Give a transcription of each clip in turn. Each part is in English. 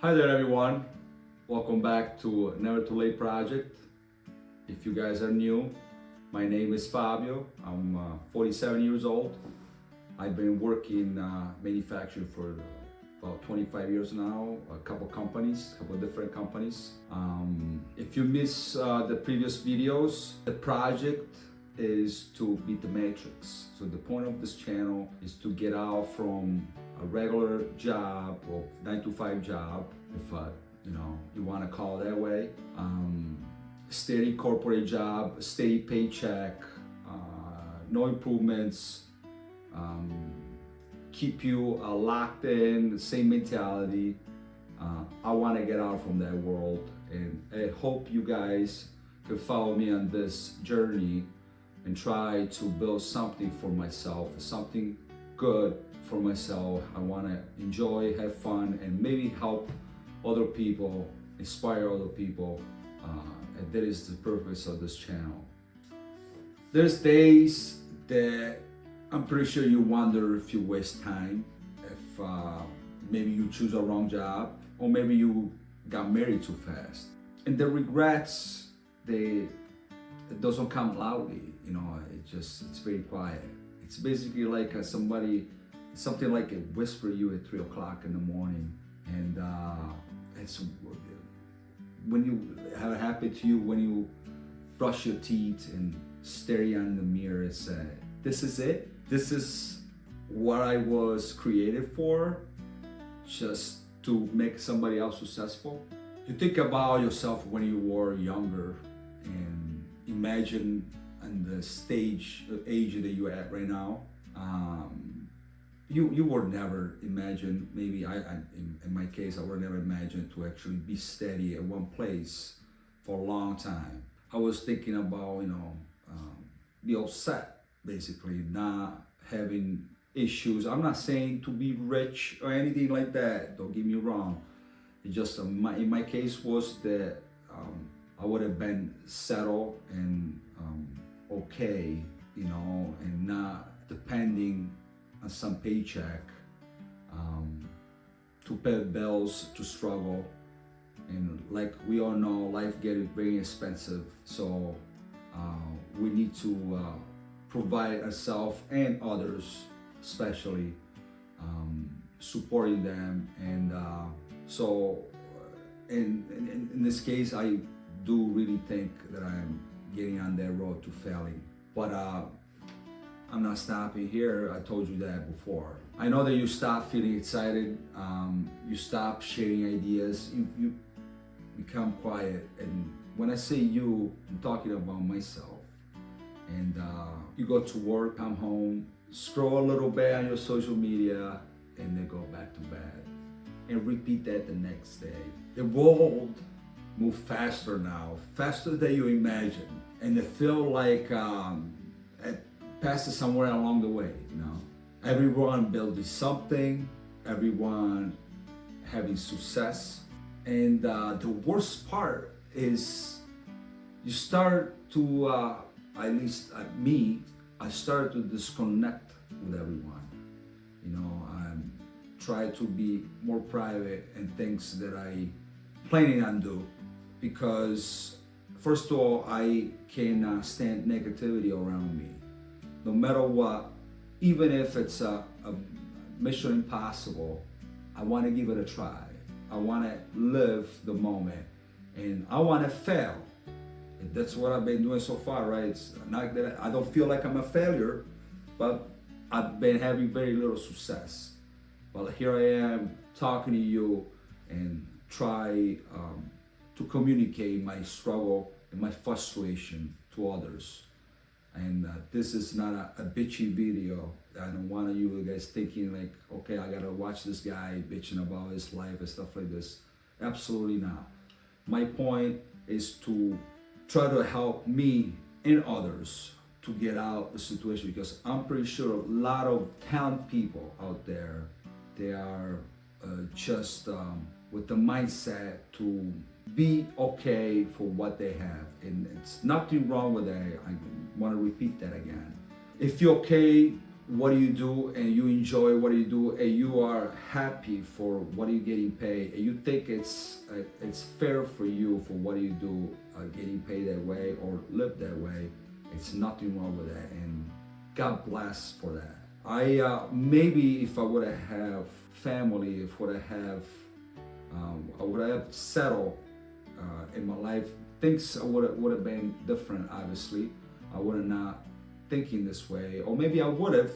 Hi there everyone, welcome back to Never Too Late Project. If you guys are new, my name is Fabio. I'm 47 years old. I've been working manufacturing for about 25 years now, a couple different companies. If you miss the previous videos, the project is to beat the matrix. So the point of this channel is to get out from a regular job or 9 to 5 job, if you want to call it that way. Steady corporate job, steady paycheck, no improvements, keep you locked in, the same mentality. I want to get out from that world, and I hope you guys can follow me on this journey and try to build something for myself, something good for myself. I want to enjoy, have fun, and maybe help other people, inspire other people. And that is the purpose of this channel. There's days that I'm pretty sure you wonder if you waste time, if maybe you choose a wrong job, or maybe you got married too fast. And the regrets, it doesn't come loudly, it's very quiet. It's basically like something like a whisper you at 3 o'clock in the morning. And it's when you have it happen to you, when you brush your teeth and stare in the mirror and say, this is it? This is what I was created for? Just to make somebody else successful? You think about yourself when you were younger and imagine on the age that you're at right now. You would never imagine, maybe in my case, I would never imagine to actually be steady at one place for a long time. I was thinking about, be all set, basically, not having issues. I'm not saying to be rich or anything like that, don't get me wrong. It just, in my case, was that I would have been settled and okay, and not depending on some paycheck to pay bills, to struggle. And like we all know, life getting very expensive, so we need to provide ourselves and others, especially supporting them. And so in this case, I do really think that I'm getting on that road to failing, but I'm not stopping here. I told you that before. I know that you stop feeling excited, you stop sharing ideas, you become quiet. And when I say you, I'm talking about myself. And you go to work, come home, scroll a little bit on your social media, and then go back to bed. And repeat that the next day. The world moves faster now, faster than you imagine. And it feels like it passes somewhere along the way, Everyone building something, everyone having success. And the worst part is you start to, at least me, I started to disconnect with everyone. I try to be more private in things that I planning on do, because first of all, I cannot stand negativity around me. No matter what, even if it's a mission impossible, I want to give it a try. I want to live the moment, and I want to fail. And that's what I've been doing so far, right? It's not that I don't feel like I'm a failure, but I've been having very little success. Well, here I am talking to you and try to communicate my struggle and my frustration to others. And this is not a bitchy video. I don't want you guys thinking like, okay, I gotta watch this guy bitching about his life and stuff like this. Absolutely not. My point is to try to help me and others to get out the situation, because I'm pretty sure a lot of talented people out there, they are just with the mindset to be okay for what they have. And it's nothing wrong with that. I want to repeat that again. If you're okay what you do and you enjoy what you do and you are happy for what you're getting paid and you think it's fair for you for what you do, getting paid that way or live that way, it's nothing wrong with that, and God bless for that. I maybe if I would have family, if I would have settled in my life, things would have been different. Obviously, I would have not thinking this way, or maybe I would have,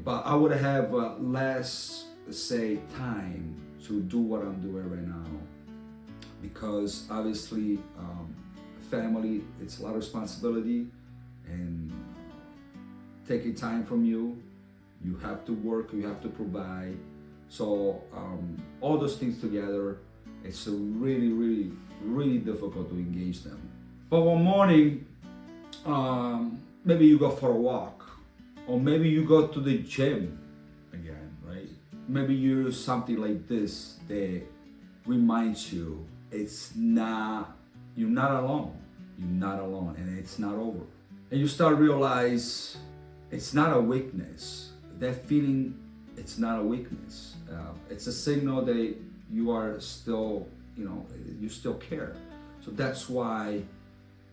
but I would have less, say, time to do what I'm doing right now, because obviously family, it's a lot of responsibility and taking time from you. You have to work, you have to provide. So all those things together, it's really difficult to engage them. But one morning, maybe you go for a walk, or maybe you go to the gym again, right? Maybe you do something like this that reminds you you're not alone. You're not alone, and it's not over. And you start to realize it's not a weakness. That feeling, it's not a weakness. It's a signal that you are still, you still care. So that's why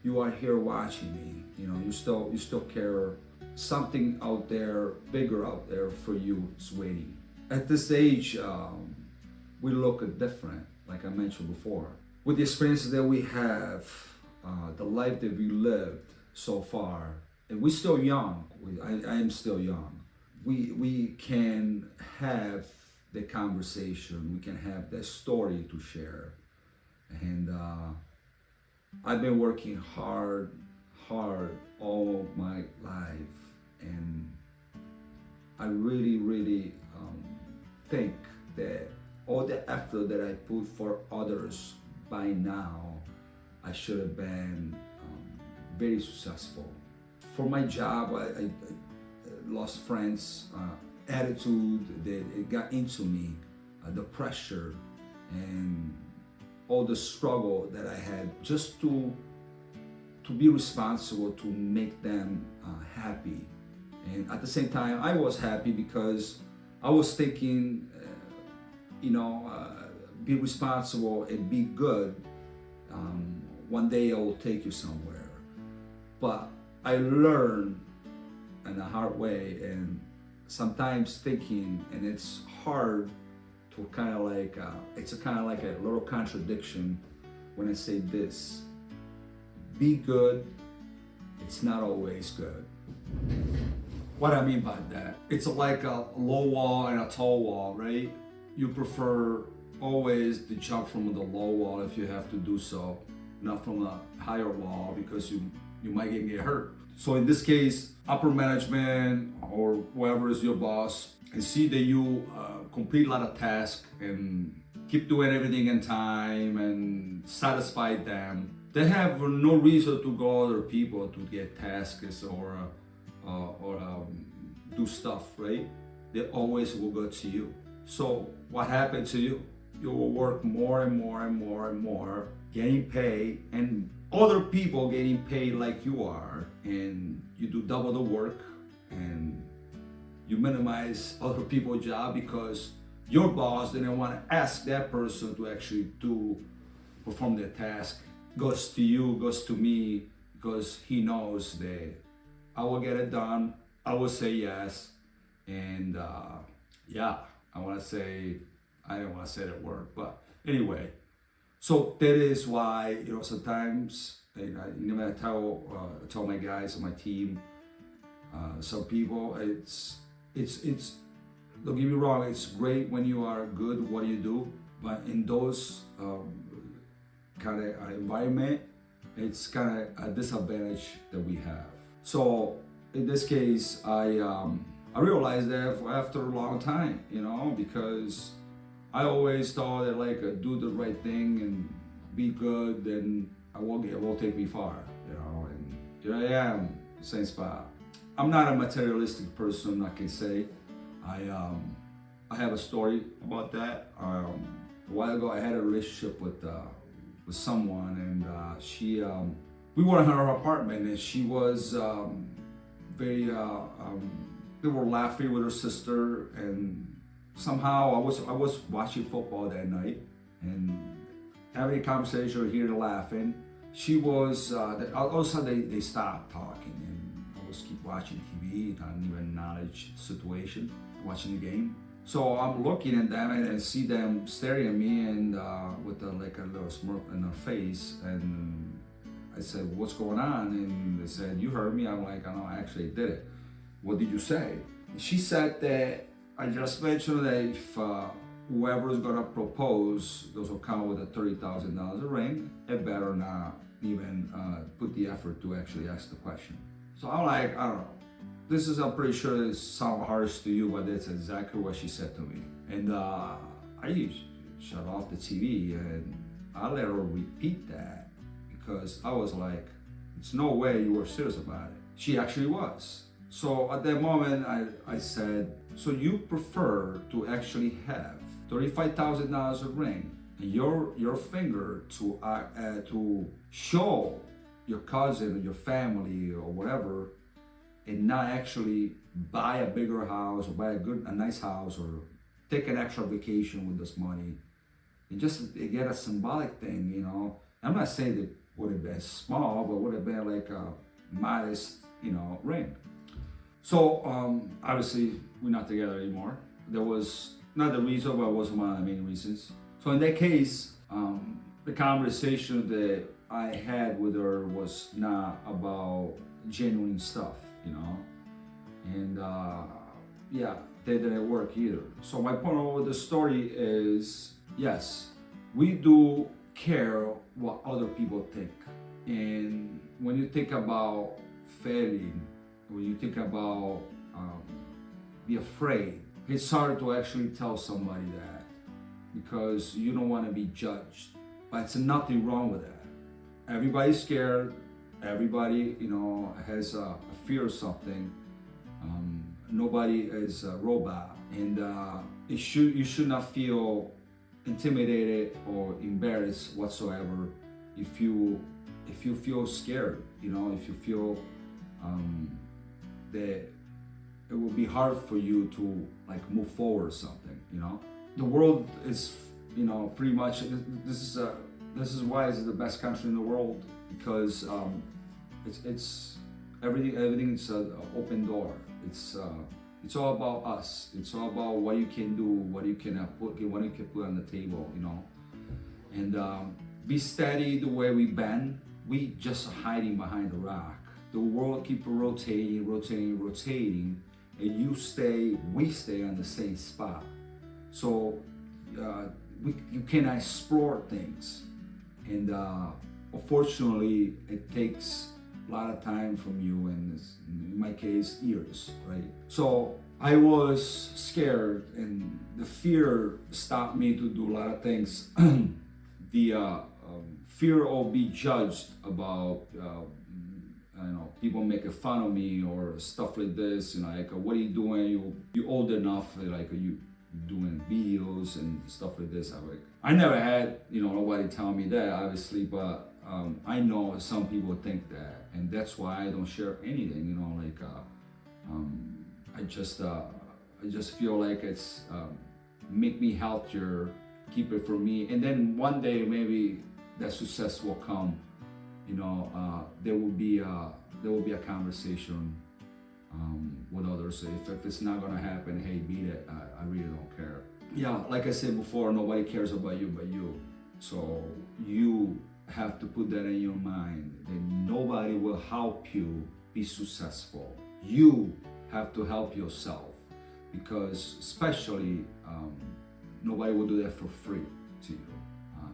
you are here watching me. You still care. Something out there, bigger out there for you is waiting. At this age, we look different, like I mentioned before. With the experiences that we have, the life that we lived so far, and we're still young. I am still young. We can have the conversation. We can have that story to share. And I've been working hard all my life, and I really think that all the effort that I put for others, by now I should have been very successful. For my job, I lost friends, attitude that it got into me, the pressure and all the struggle that I had just to be responsible to make them happy. And at the same time, I was happy because I was thinking, be responsible and be good. One day I will take you somewhere. But I learned in a hard way, and sometimes thinking, and it's hard to kind of like, it's kind of like a little contradiction when I say this. Be good, it's not always good. What I mean by that, it's like a low wall and a tall wall, right? You prefer always to jump from the low wall if you have to do so, not from a higher wall, because you might get hurt. So in this case, upper management or whoever is your boss can see that you complete a lot of tasks and keep doing everything in time and satisfy them. They have no reason to go other people to get tasks or do stuff, right? They always will go to you. So what happened to you? You will work more and more, getting paid, and other people getting paid like you are, and you do double the work, and you minimize other people's job because your boss didn't want to ask that person to actually perform their task. Goes to you, goes to me, because he knows that I will get it done. I will say yes, and I don't want to say that word, but anyway. So that is why, sometimes, I tell my guys on my team, some people, it's don't get me wrong, it's great when you are good at what you do, but in those kind of environment, it's kind of a disadvantage that we have. So in this case, I realized that after a long time, because I always thought that do the right thing and be good, then it won't take me far, and here I am, same spot. I'm not a materialistic person, I can say. I have a story about that. A while ago, I had a relationship with someone, and she, we were in her apartment, and she was very they were laughing with her sister, and somehow I was watching football that night and having a conversation, hearing laughing. She was all of a sudden they stopped talking, and I was keep watching TV, not even acknowledge the situation, watching the game. So I'm looking at them and I see them staring at me and with like a little smirk on their face, and I said, "What's going on?" And they said, "You heard me." I'm like, "I know, I actually did it." "What did you say?" She said that I just mentioned that if whoever is gonna propose, those will come with a $30,000 ring, it better not even put the effort to actually ask the question. So I'm like, I don't know. This is, I'm pretty sure it sounds harsh to you, but that's exactly what she said to me. And I shut off the TV and I let her repeat that because I was like, it's no way you were serious about it. She actually was. So at that moment, I said, so you prefer to actually have $35,000 a ring and your finger to show your cousin or your family or whatever, and not actually buy a bigger house or buy a nice house or take an extra vacation with this money and just get a symbolic thing, you know. I'm not saying it would have been small, but would have been like a modest, you know, ring. So obviously we're not together anymore. That was not the reason, but it was one of the main reasons. So in that case, the conversation that I had with her was not about genuine stuff, you know, and yeah, they didn't work either. So my point over the story is, yes, we do care what other people think, and when you think about failing, when you think about be afraid, it's hard to actually tell somebody that because you don't want to be judged. But it's nothing wrong with that. Everybody's scared. Everybody, you know, has a fear of something. Nobody is a robot, and you should not feel intimidated or embarrassed whatsoever if you feel scared. You know, if you feel that it will be hard for you to like move forward or something. You know, the world is, you know, pretty much this is why it's the best country in the world, because it's everything is an open door. It's all about us. It's all about what you can do, what you can put on the table, you know. And be steady the way we bend. We just hiding behind the rock. The world keep rotating, and we stay on the same spot. So you cannot explore things, and unfortunately, it takes a lot of time from you, and in my case, years, right? So I was scared, and the fear stopped me to do a lot of things. The fear of being judged about, I don't know, people making fun of me or stuff like this, you know, like, what are you doing? You old enough, like, are you doing videos and stuff like this? I never had, you know, nobody tell me that, obviously, but I know some people think that, and that's why I don't share anything, you know, like, I just feel like it's make me healthier, keep it for me, and then one day maybe that success will come, you know. There will be a conversation with others. If it's not gonna happen, hey, beat it. I really don't care. Yeah, like I said before, nobody cares about you but you. So you have to put that in your mind that nobody will help you be successful. You have to help yourself, because especially nobody will do that for free to you.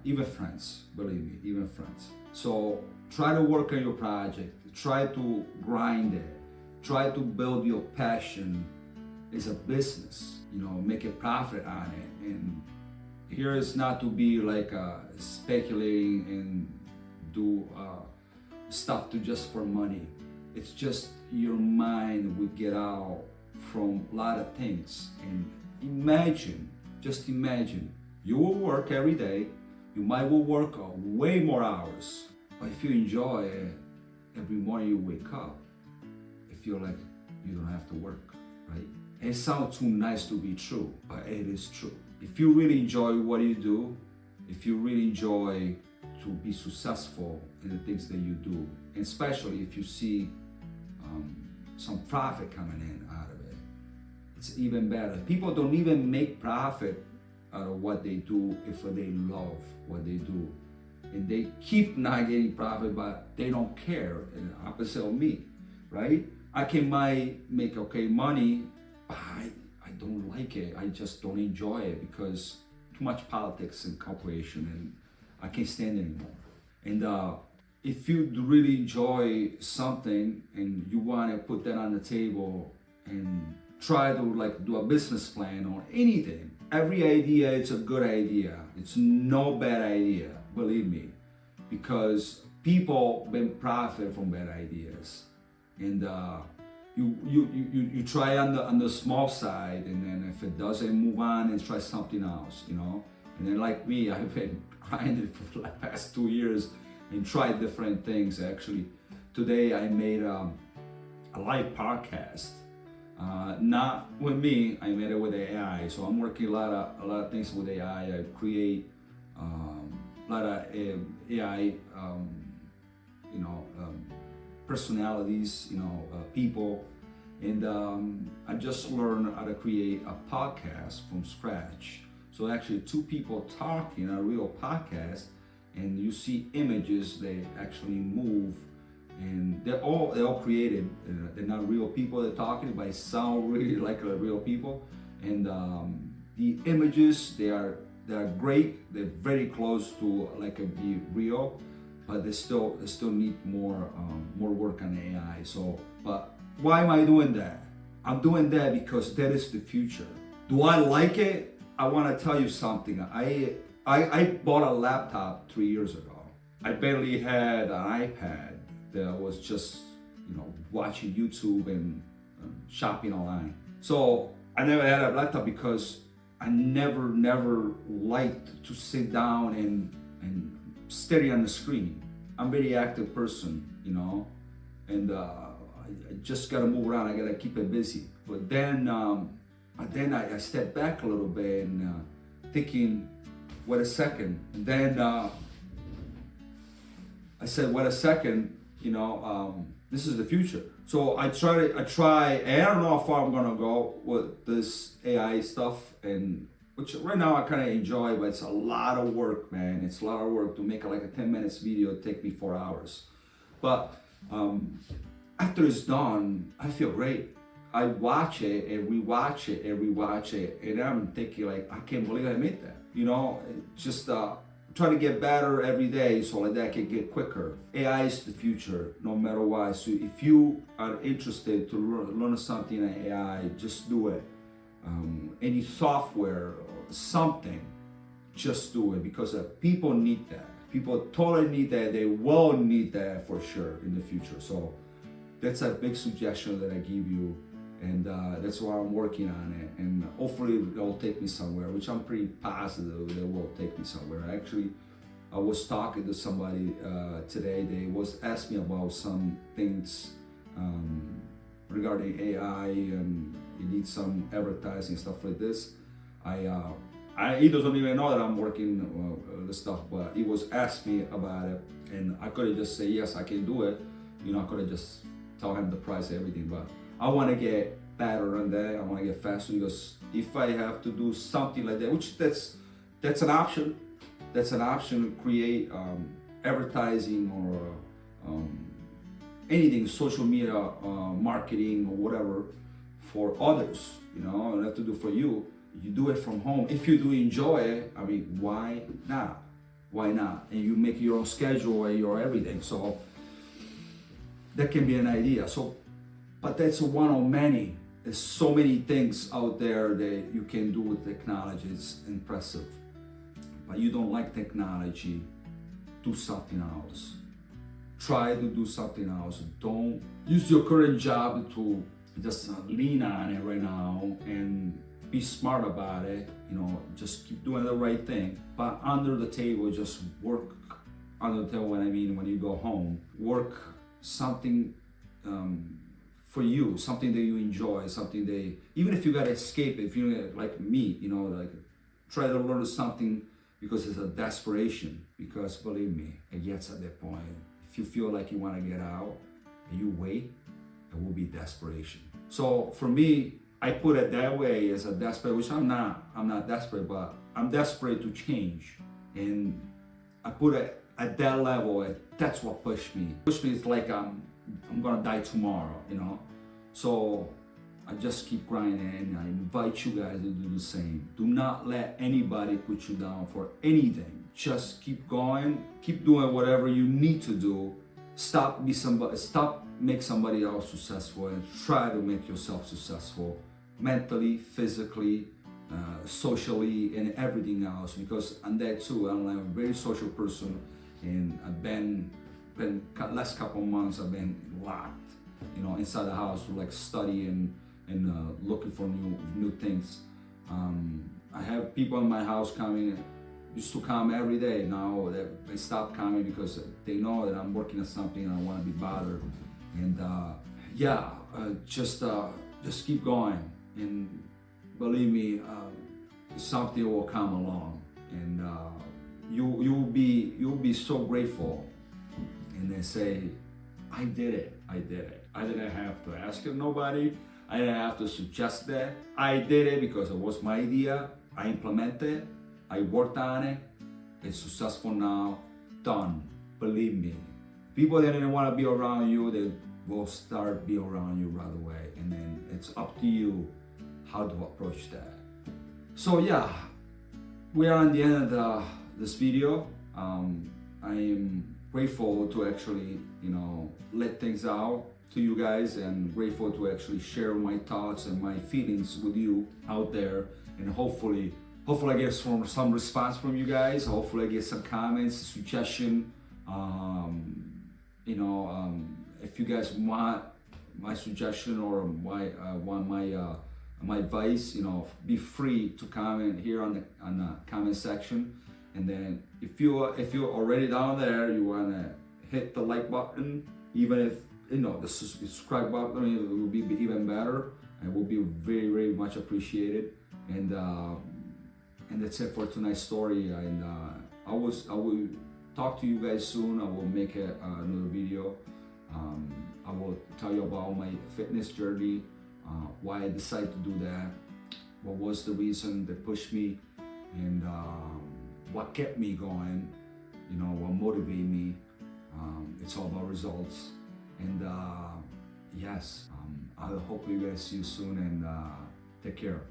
Even friends, believe me, even friends. So try to work on your project. Try to grind it. Try to build your passion as a business. You know, make a profit on it. And here is not to be like speculating and do stuff to just for money. It's just your mind will get out from a lot of things. And just imagine, you will work every day. You might will work way more hours, but if you enjoy it, every morning you wake up, you feel like you don't have to work. right? It sounds too nice to be true, but it is true. If you really enjoy what you do, if you really enjoy to be successful in the things that you do, and especially if you see some profit coming in out of it, it's even better. People don't even make profit out of what they do if they love what they do. And they keep not getting profit, but they don't care. And opposite of me, right? might make okay money, but I don't like it. I just don't enjoy it because too much politics and corporation, and I can't stand it anymore. And if you really enjoy something and you want to put that on the table and try to like do a business plan or anything, every idea is a good idea. It's no bad idea, believe me, because people been profit from bad ideas. And you try on the small side, and then if it doesn't, move on and try something else, you know. And then like me, I've been grinding for the past 2 years and tried different things. Actually, today I made a live podcast. Not with me, I made it with AI. So I'm working a lot of things with AI. I create a lot of AI, personalities, people, and I just learned how to create a podcast from scratch. So actually, two people talking a real podcast, and you see images. They actually move. And they're all created. They're not real people they're talking, but it sound really like real people. And the images, they are great. They're very close to like be real, but they still need more work on AI. So, but why am I doing that? I'm doing that because that is the future. Do I like it? I want to tell you something. I bought a laptop 3 years ago. I barely had an iPad. I was just, watching YouTube and shopping online. So I never had a laptop because I never liked to sit down and study on the screen. I'm a very active person, and I just gotta move around. I gotta keep it busy. But then I stepped back a little bit and thinking, wait a second. And then I said, wait a second. This is the future. So I try, and I don't know how far I'm gonna go with this AI stuff, and which right now I kind of enjoy, but it's a lot of work, man. It's a lot of work to make like a 10 minutes video. It take me 4 hours. But after it's done, I feel great. I watch it and rewatch it and rewatch it, and I'm thinking like, I can't believe I made that. Just try to get better every day so like that I can get quicker. AI is the future, no matter what. So if you are interested to learn something in AI, just do it. Any software or something, just do it, because people need that. People totally need that. They will need that for sure in the future. So that's a big suggestion that I give you. And that's why I'm working on it, and hopefully it'll take me somewhere, which I'm pretty positive that will take me somewhere. Actually, I was talking to somebody today. They was asking me about some things regarding AI, and you need some advertising stuff like this. He doesn't even know that I'm working this stuff, but he was asking me about it, and I could have just say yes, I can do it. I could have just tell him the price, everything, but I want to get better on that. I want to get faster, because if I have to do something like that, which that's an option. That's an option to create advertising or anything, social media marketing or whatever for others. I don't have to do for you. You do it from home. If you do enjoy it, I mean, why not? Why not? And you make your own schedule and your everything. So that can be an idea. So. But that's one of many. There's so many things out there that you can do with technology. It's impressive. But you don't like technology, do something else. Try to do something else. Don't use your current job to just lean on it right now and be smart about it. Just keep doing the right thing. But under the table, just work under the table. When you go home, work something for you, something that you enjoy, something that, even if you gotta escape, if you like me, you know, like try to learn something because it's a desperation. Because believe me, it gets at that point. If you feel like you want to get out and you wait, it will be desperation. So for me, I put it that way as a desperate, which I'm not desperate, but I'm desperate to change. And I put it at that level. That's what pushed me. Pushed me is like I'm gonna die tomorrow, you know. So I just keep grinding, and I invite you guys to do the same. Do not let anybody put you down for anything. Just keep going, keep doing whatever you need to do. Stop make somebody else successful, and try to make yourself successful mentally, physically, socially, and everything else. Because on that too, I'm a very social person, and I've been last couple of months I've been locked, you know, inside the house, like studying and looking for new things. I have people in my house coming. Used to come every day. Now they stop coming because they know that I'm working on something and I want to be bothered. And just keep going. And believe me, something will come along, and you'll be so grateful. And they say, I did it. I didn't have to ask nobody. I didn't have to suggest that. I did it because it was my idea. I implemented it. I worked on it. It's successful now. Done. Believe me. People that didn't want to be around you, they will start be around you right away. And then it's up to you how to approach that. So yeah, we are on the end of this video. I am grateful to actually, you know, let things out to you guys, and grateful to actually share my thoughts and my feelings with you out there. And hopefully I get some response from you guys. Hopefully I get some comments, suggestion. If you guys want my suggestion or want my advice, you know, be free to comment here on the comment section. And then if you're already down there, you wanna hit the like button, even if you know the subscribe button, it will be even better. It will be very, very much appreciated. And that's it for tonight's story. And I will talk to you guys soon. I will make another video. I will tell you about my fitness journey, why I decided to do that, what was the reason that pushed me, and what kept me going, you know, what motivated me. It's all about results. And yes, I hope you guys see you soon, and take care.